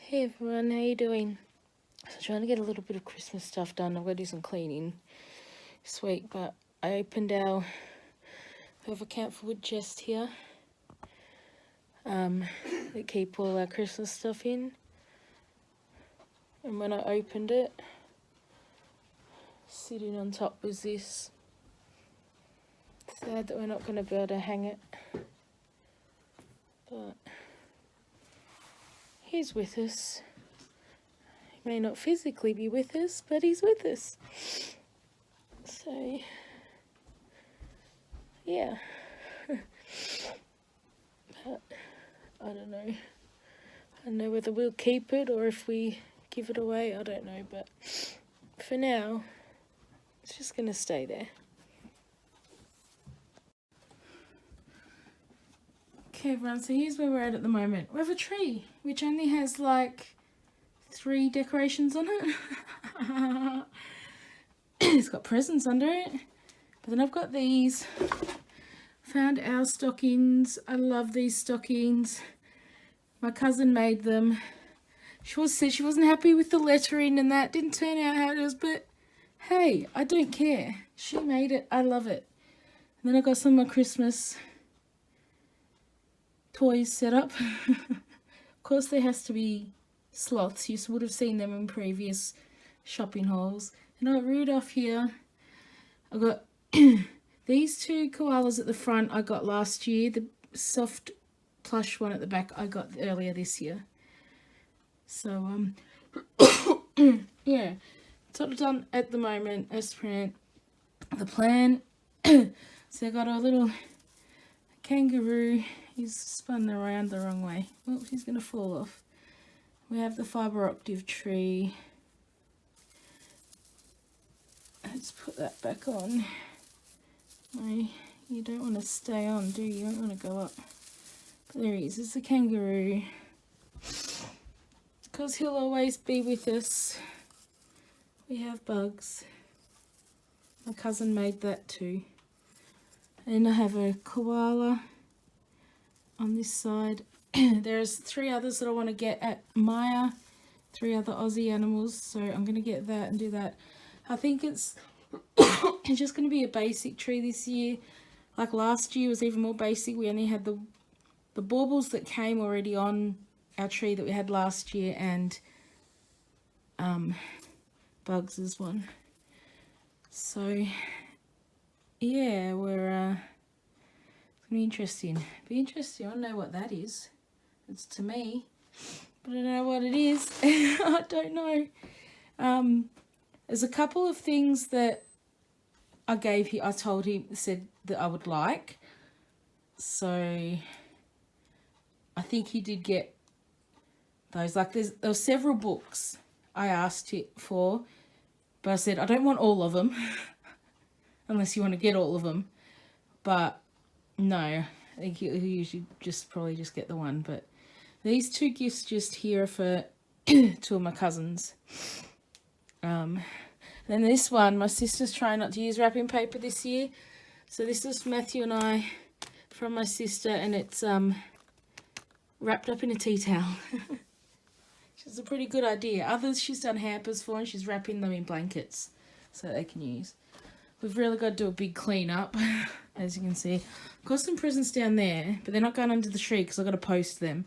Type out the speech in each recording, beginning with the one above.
Hey everyone, how you doing? So trying to get a little bit of Christmas stuff done. I've got to do some cleaning this week, but I opened our account for wood chest here. That keep all our Christmas stuff in. And when I opened it, sitting on top was this. Sad that we're not going to be able to hang it, but he's with us. He may not physically be with us, but he's with us. So, yeah. But I don't know. I don't know whether we'll keep it or if we give it away. I don't know, but for now, it's just going to stay there. Okay, everyone, so here's where we're at the moment. We have a tree, which only has like 3 decorations on it. It's got presents under it. But then I've got these. Found our stockings. I love these stockings. My cousin made them. She said she wasn't happy with the lettering and that. Didn't turn out how it was, but hey, I don't care. She made it. I love it. And then I got some of my Christmas toys set up. Of course, there has to be sloths. You would have seen them in previous shopping hauls. And I got Rudolph here. I got these 2 koalas at the front I got last year. The soft plush one at the back I got earlier this year. So, yeah. Sort of done at the moment as per the plan. So I got a little kangaroo. He's spun around the wrong way. Oh, he's going to fall off. We have the fibre optic tree. Let's put that back on. You don't want to stay on, do you? You don't want to go up. But there he is. It's a kangaroo. Because he'll always be with us. We have bugs. My cousin made that too. And I have a koala on this side. There's 3 others that I want to get at Maya. 3 other Aussie animals. So I'm going to get that and do that. I think it's just going to be a basic tree this year. Like last year was even more basic. We only had the baubles that came already on our tree that we had last year, and Bugs' one. So yeah, we're it's gonna be interesting. Be interesting. I don't know what that is. It's to me, but I don't know what it is. I don't know. There's a couple of things that I told him, said that I would like. So I think he did get those. Like there were several books I asked it for, but I said I don't want all of them unless you want to get all of them. But no, I think he'll usually probably just get the one. But these 2 gifts just here are for 2 of my cousins. Then this one, my sister's trying not to use wrapping paper this year. So this is Matthew and I from my sister, and it's wrapped up in a tea towel. Which is a pretty good idea. Others she's done hampers for, and she's wrapping them in blankets so they can use. We've really got to do a big clean up, as you can see. I've got some presents down there, but they're not going under the tree because I've got to post them.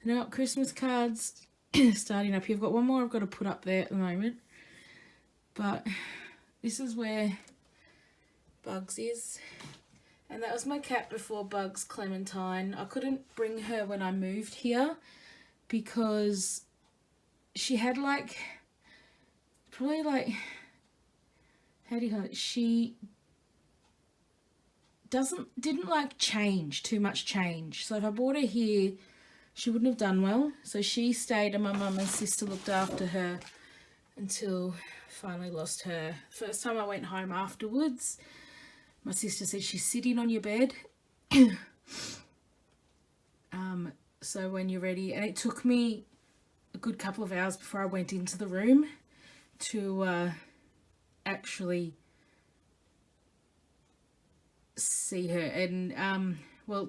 And I've got Christmas cards starting up here. I've got one more I've got to put up there at the moment. But this is where Bugs is. And that was my cat before Bugs, Clementine. I couldn't bring her when I moved here because she had probably how do you call it? She didn't like too much change. So if I brought her here, she wouldn't have done well. So she stayed and my mum and sister looked after her until finally lost her. First time I went home afterwards, my sister said, she's sitting on your bed. So when you're ready, and it took me a good couple of hours before I went into the room to actually see her, and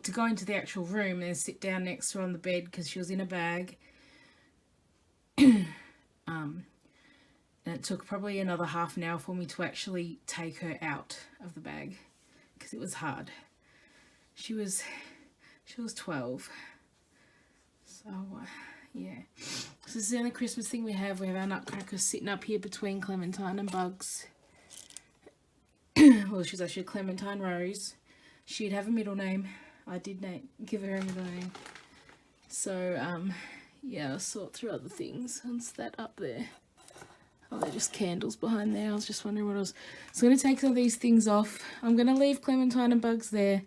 to go into the actual room and sit down next to her on the bed because she was in a bag. And it took probably another half an hour for me to actually take her out of the bag because it was hard. She was 12. So yeah. So this is the only Christmas thing we have. We have our nutcracker sitting up here between Clementine and Bugs. Well, she's actually Clementine Rose. She'd have a middle name. I did give her a middle name. So yeah, I'll sort through other things. What's that up there? Oh, they're just candles behind there. I was just wondering what else. So I'm going to take some of these things off. I'm going to leave Clementine and Bugs there.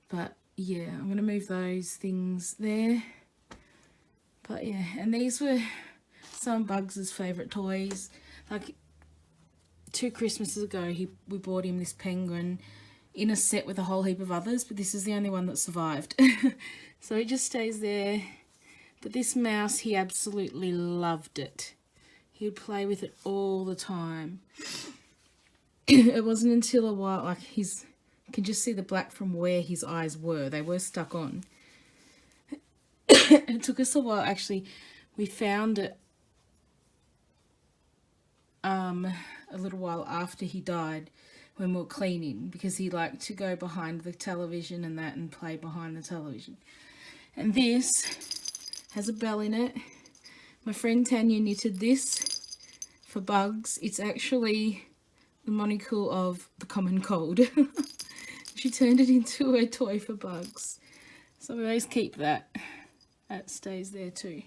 But yeah, I'm going to move those things there. But yeah, and these were some of Bugs' favourite toys. Like 2 Christmases ago, we bought him this penguin in a set with a whole heap of others, but this is the only one that survived. So it just stays there. But this mouse, he absolutely loved it. He would play with it all the time. It wasn't until a while, like you can just see the black from where his eyes were. They were stuck on. It took us a while, actually. We found it a little while after he died when we were cleaning, because he liked to go behind the television and that and play behind the television. And this has a bell in it. My friend Tanya knitted this for Bugs. It's actually the monocle of the common cold. She turned it into a toy for Bugs. So we always keep that. That stays there too.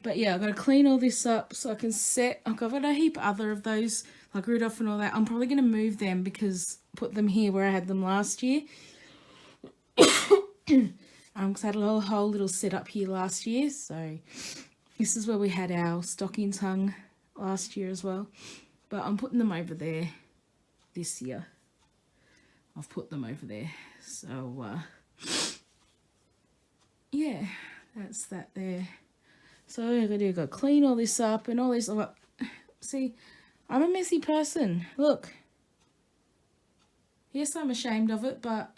But yeah, I've got to clean all this up so I can set. I've got a heap other of those, like Rudolph and all that. I'm probably going to move them because put them here where I had them last year. Because I had a whole little setup here last year. So this is where we had our stockings hung last year as well. But I'm putting them over there this year. I've put them over there. So yeah, that's that there. So I've got to clean all this up and all this. See, I'm a messy person. Look. Yes, I'm ashamed of it, but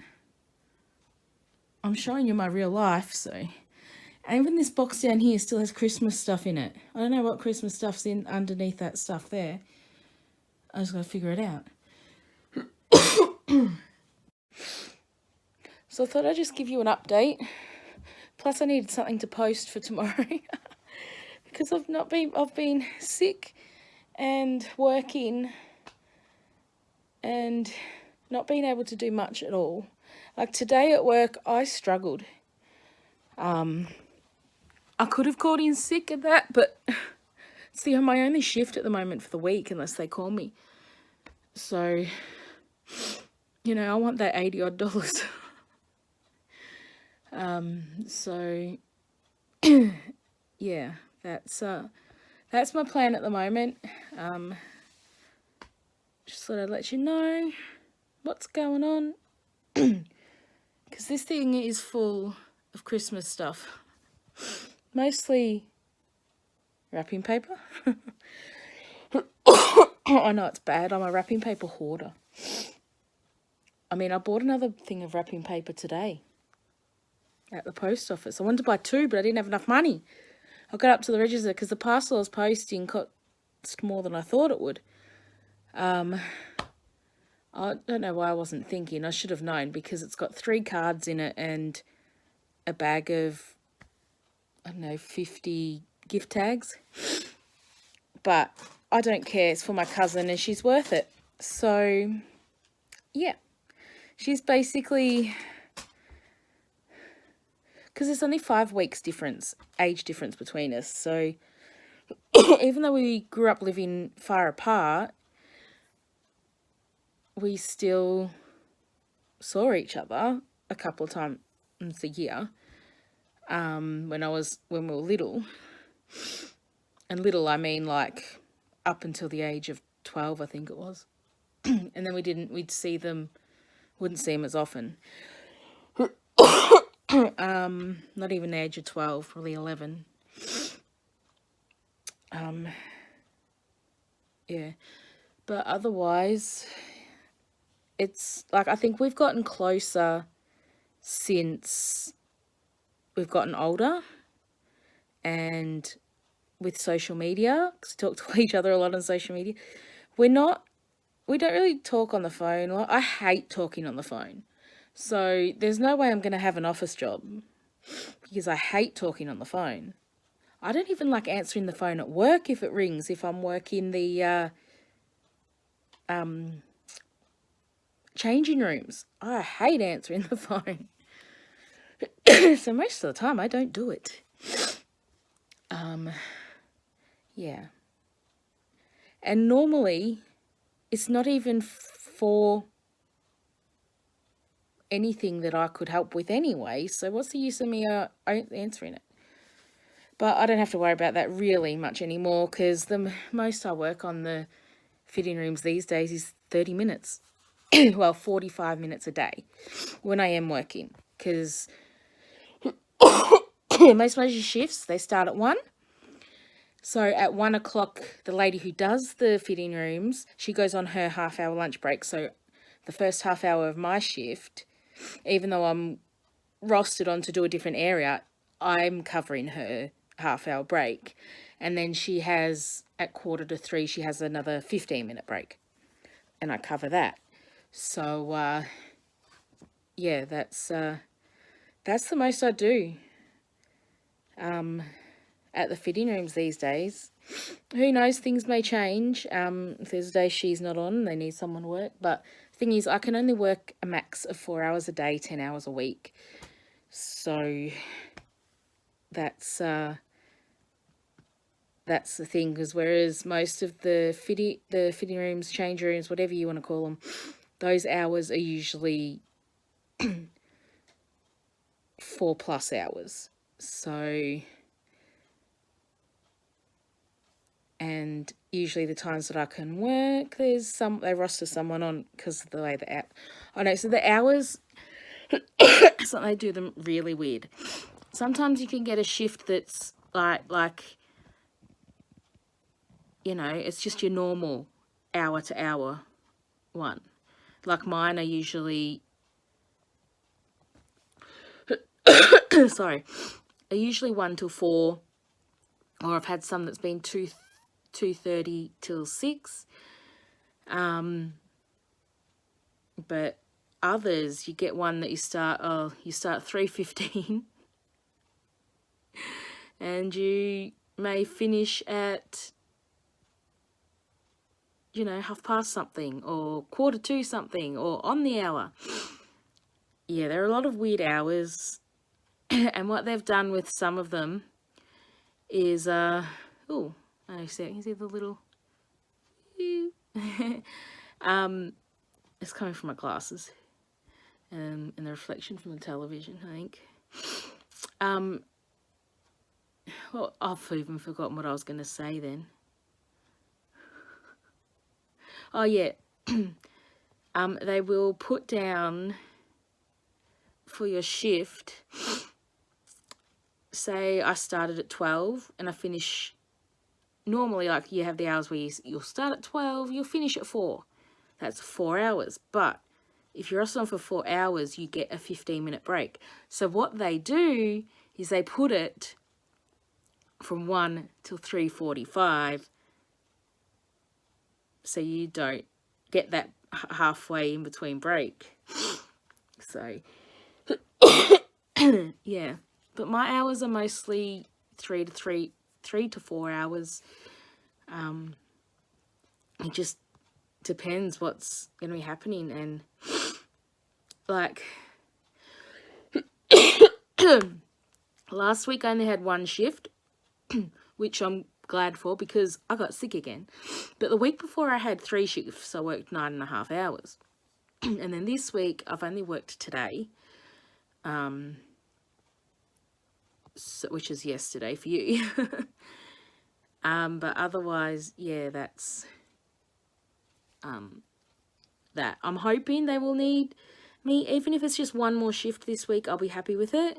I'm showing you my real life, so. And even this box down here still has Christmas stuff in it. I don't know what Christmas stuff's in underneath that stuff there. I just got to figure it out. So I thought I'd just give you an update. Plus I needed something to post for tomorrow. Because I've been sick and working and not being able to do much at all. Like today at work, I struggled. I could have called in sick at that, but it's my only shift at the moment for the week unless they call me. So, you know, I want that $80 odd. So, yeah. That's my plan at the moment. Just thought I'd let you know what's going on. Because this thing is full of Christmas stuff. Mostly wrapping paper. I know it's bad. I'm a wrapping paper hoarder. I mean, I bought another thing of wrapping paper today at the post office. I wanted to buy 2, but I didn't have enough money. I got up to the register because the parcel I was posting cost more than I thought it would. I don't know why I wasn't thinking. I should have known because it's got 3 cards in it and a bag of, I don't know, 50 gift tags. But I don't care. It's for my cousin and she's worth it. So, yeah. She's basically... Because there's only 5 weeks age difference between us. So even though we grew up living far apart, we still saw each other a couple of times a year. When we were little. And little, I mean like up until the age of 12, I think it was. And then wouldn't see them as often. Not even the age of 12, probably 11. Yeah. But otherwise, it's like, I think we've gotten closer since we've gotten older, and with social media, because we talk to each other a lot on social media, we don't really talk on the phone. I hate talking on the phone. So there's no way I'm going to have an office job because I hate talking on the phone. I don't even like answering the phone at work if it rings, if I'm working the changing rooms. I hate answering the phone. So most of the time I don't do it. Yeah. And normally it's not even for anything that I could help with anyway. So what's the use of me answering it? But I don't have to worry about that really much anymore because the most I work on the fitting rooms these days is 30 minutes. Well, 45 minutes a day when I am working, because most of my shifts, they start at 1. So at 1 o'clock, the lady who does the fitting rooms, she goes on her half-hour lunch break. So the first half hour of my shift, even though I'm rostered on to do a different area, I'm covering her half-hour break. And then she has, at 2:45, she has another 15-minute break. And I cover that. So, yeah, that's the most I do at the fitting rooms these days. Who knows, things may change. If there's a day she's not on, they need someone to work. But the thing is, I can only work a max of 4 hours a day, 10 hours a week. So that's the thing, because whereas most of the fitting rooms, change rooms, whatever you want to call them, those hours are usually 4+ hours. So, and usually the times that I can work, they roster someone on because of the way the so the hours, so they do them really weird. Sometimes you can get a shift that's like, you know, it's just your normal hour to hour one. Like mine are usually, sorry, are usually 1 till 4, or I've had some that's been 2:30 till 6. But others, you get one that you start 3:15, and you may finish at, you know, 1/2 something, or 1:45 something, or on the hour. Yeah, there are a lot of weird hours. And what they've done with some of them is, I see the little, it's coming from my glasses, and the reflection from the television, I think. Well, I've even forgotten what I was going to say then. Oh, yeah. They will put down for your shift, say I started at 12 and I finish, normally like you have the hours where you'll start at 12, you'll finish at 4. That's 4 hours. But if you're also on for 4 hours, you get a 15-minute break. So what they do is they put it from 1 till 3:45, so you don't get that halfway in between break. So, yeah. But my hours are mostly 3 to 4 hours. It just depends what's going to be happening. And, like, last week I only had 1 shift, which I'm glad for because I got sick again. But the week before I had 3 shifts. I worked 9.5 hours. And then this week I've only worked today, which is yesterday for you. But otherwise, yeah, that's that. I'm hoping they will need me, even if it's just 1 more shift this week, I'll be happy with it.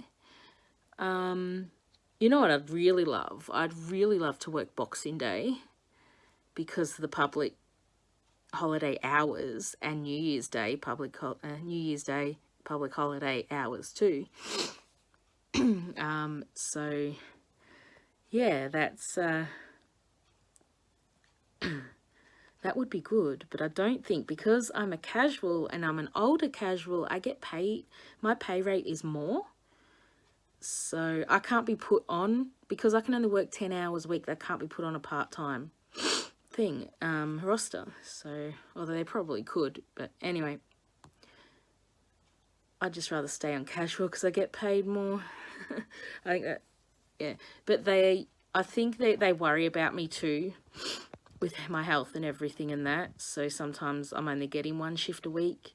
You know what I'd really love? I'd really love to work Boxing Day because of the public holiday hours, and New Year's Day public holiday hours too. So yeah, that's that would be good, but I don't think, because I'm a casual and I'm an older casual, I get paid, my pay rate is more. So I can't be put on, because I can only work 10 hours a week, that can't be put on a part-time thing, roster. So, although they probably could, but anyway, I'd just rather stay on casual because I get paid more. I think that, yeah, but I think they worry about me too, with my health and everything and that. So sometimes I'm only getting 1 shift a week.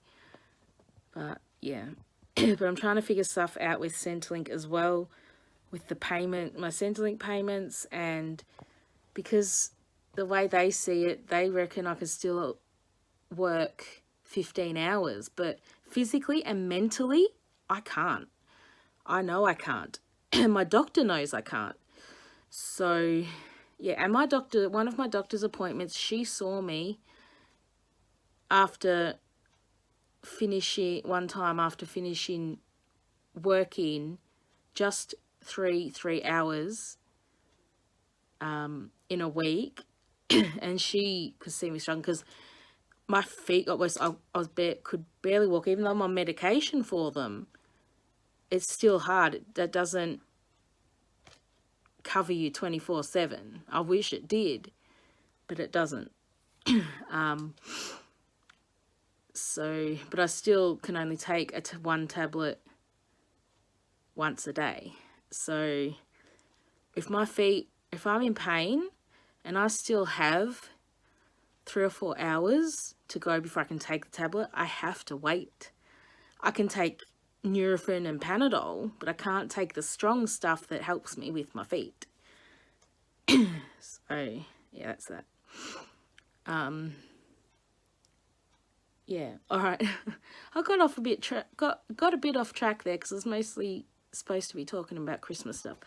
But yeah, but I'm trying to figure stuff out with Centrelink as well, with the payment, my Centrelink payments, and because the way they see it, they reckon I can still work 15 hours, but physically and mentally, I can't. I know I can't. And my doctor knows I can't. So yeah, and my doctor, one of my doctor's appointments, she saw me after finishing, one time after finishing working just three hours in a week, and she could see me struggling because my feet got worse. I could barely walk, even though I'm on medication for them. It's still hard. That doesn't cover you 24/7. I wish it did, but it doesn't. So, but I still can only take one tablet once a day. So if I'm in pain and I still have 3 or 4 hours to go before I can take the tablet, I have to wait. I can take Nurofen and Panadol, but I can't take the strong stuff that helps me with my feet. So yeah, that's that. Yeah, all right. I got off a bit, got a bit off track there because I was mostly supposed to be talking about Christmas stuff.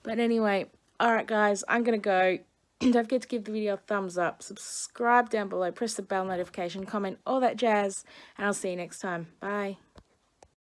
But anyway, all right, guys, I'm going to go. Don't forget to give the video a thumbs up, subscribe down below, press the bell notification, comment, all that jazz, and I'll see you next time. Bye.